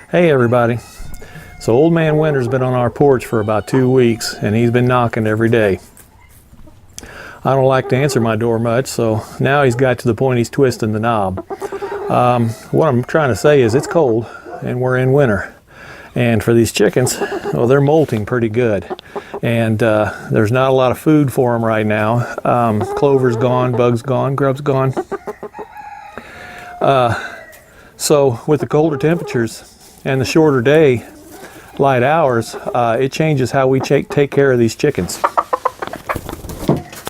Hey everybody. So Old Man Winter's been on our porch for about 2 weeks and he's been knocking every day. I don't like to answer my door much, so now he's got to the point he's twisting the knob. What I'm trying to say is it's cold and we're in winter. And for these chickens, well, they're molting pretty good. And there's not a lot of food for them right now. Clover's gone, bugs gone, grub's gone. So with the colder temperatures and the shorter day, light hours, it changes how we take care of these chickens.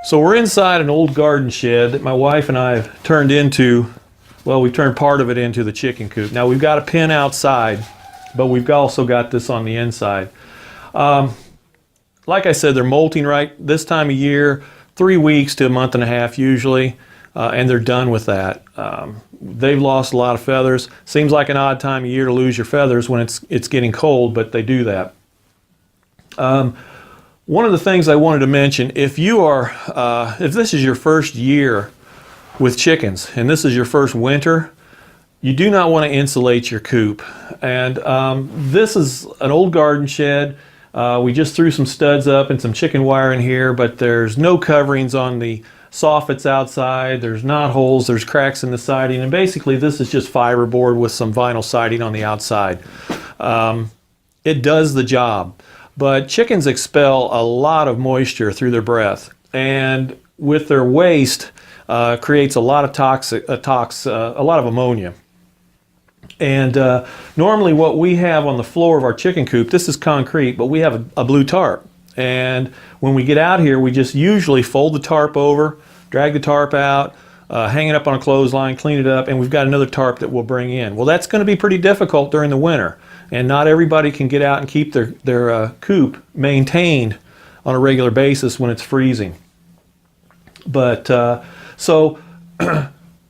So we're inside an old garden shed that my wife and I have turned into, well, we turned part of it into the chicken coop. Now we've got a pen outside, but we've also got this on the inside. Like I said, they're molting right this time of year, 3 weeks to a month and a half usually, and they're done with that. They've lost a lot of feathers. Seems like an odd time of year to lose your feathers when it's getting cold, but they do that. One of the things I wanted to mention, if this is your first year with chickens and this is your first winter, you do not want to insulate your coop. And this is an old garden shed. We just threw some studs up and some chicken wire in here, but there's no coverings on the soffits outside. There's knot holes, there's cracks in the siding, and basically this is just fiberboard with some vinyl siding on the outside. It does the job, but chickens expel a lot of moisture through their breath, and with their waste creates a lot of ammonia. And normally what we have on the floor of our chicken coop, this is concrete, but we have a blue tarp. And when we get out here, we just usually fold the tarp over, drag the tarp out, hang it up on a clothesline, clean it up, and we've got another tarp that we'll bring in. Well, that's going to be pretty difficult during the winter, and not everybody can get out and keep their coop maintained on a regular basis when it's freezing. But so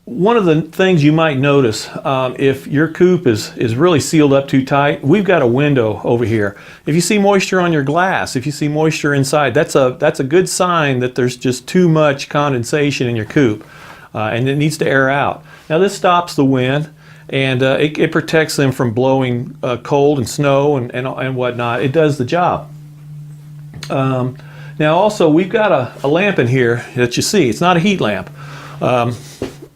one of the things you might notice, if your coop is really sealed up too tight, we've got a window over here. If you see moisture on your glass, if you see moisture inside, that's a good sign that there's just too much condensation in your coop, and it needs to air out. Now this stops the wind, and it protects them from blowing cold and snow and whatnot. It does the job. Now also, we've got a lamp in here that you see. It's not a heat lamp.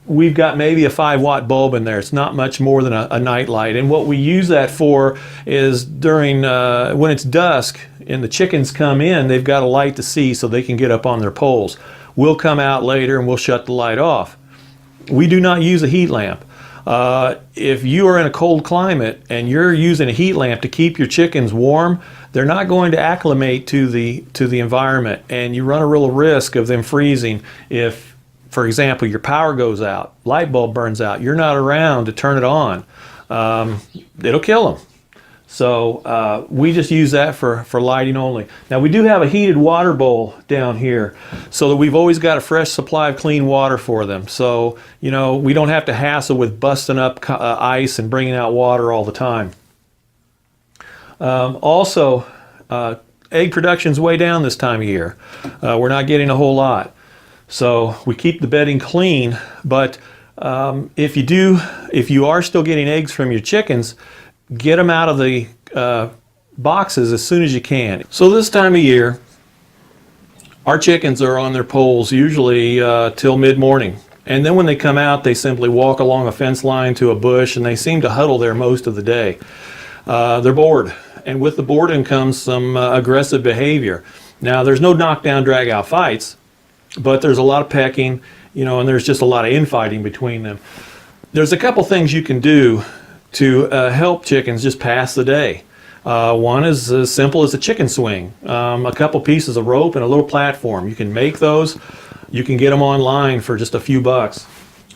We've got maybe a 5-watt bulb in there. It's not much more than a night light. And what we use that for is during, when it's dusk and the chickens come in, they've got a light to see so they can get up on their poles. We'll come out later and we'll shut the light off. We do not use a heat lamp. If you are in a cold climate and you're using a heat lamp to keep your chickens warm, they're not going to acclimate to the environment, and you run a real risk of them freezing if, for example, your power goes out, light bulb burns out, you're not around to turn it on. It'll kill them. So we just use that for lighting only. Now we do have a heated water bowl down here so that we've always got a fresh supply of clean water for them. So, you know, we don't have to hassle with busting up ice and bringing out water all the time. Also, egg production's way down this time of year. We're not getting a whole lot. So we keep the bedding clean, but if you are still getting eggs from your chickens, get them out of the boxes as soon as you can. So this time of year, our chickens are on their poles usually till mid-morning. And then when they come out, they simply walk along a fence line to a bush, and they seem to huddle there most of the day. They're bored. And with the boredom comes some aggressive behavior. Now, there's no knockdown, drag-out fights, but there's a lot of pecking, you know, and there's just a lot of infighting between them. There's a couple things you can do to help chickens just pass the day. One is as simple as a chicken swing. A couple pieces of rope and a little platform. You can make those. You can get them online for just a few bucks.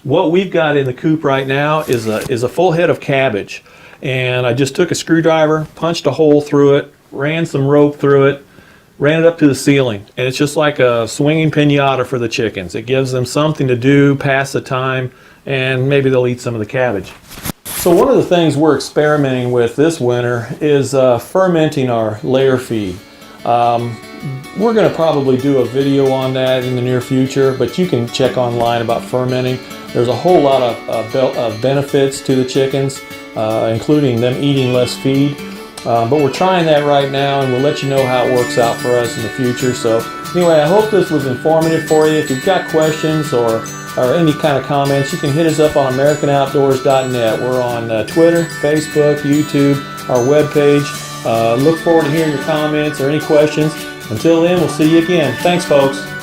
What we've got in the coop right now is a full head of cabbage. And I just took a screwdriver, punched a hole through it, ran some rope through it, ran it up to the ceiling, and it's just like a swinging piñata for the chickens. It gives them something to do, pass the time, and maybe they'll eat some of the cabbage. So one of the things we're experimenting with this winter is fermenting our layer feed. We're going to probably do a video on that in the near future, but you can check online about fermenting. There's a whole lot of benefits to the chickens. including them eating less feed. But we're trying that right now, and we'll let you know how it works out for us in the future. So anyway, I hope this was informative for you. If you've got questions or any kind of comments, you can hit us up on AmericanOutdoors.net. We're on Twitter, Facebook, YouTube, our webpage. Look forward to hearing your comments or any questions. Until then, we'll see you again. Thanks, folks.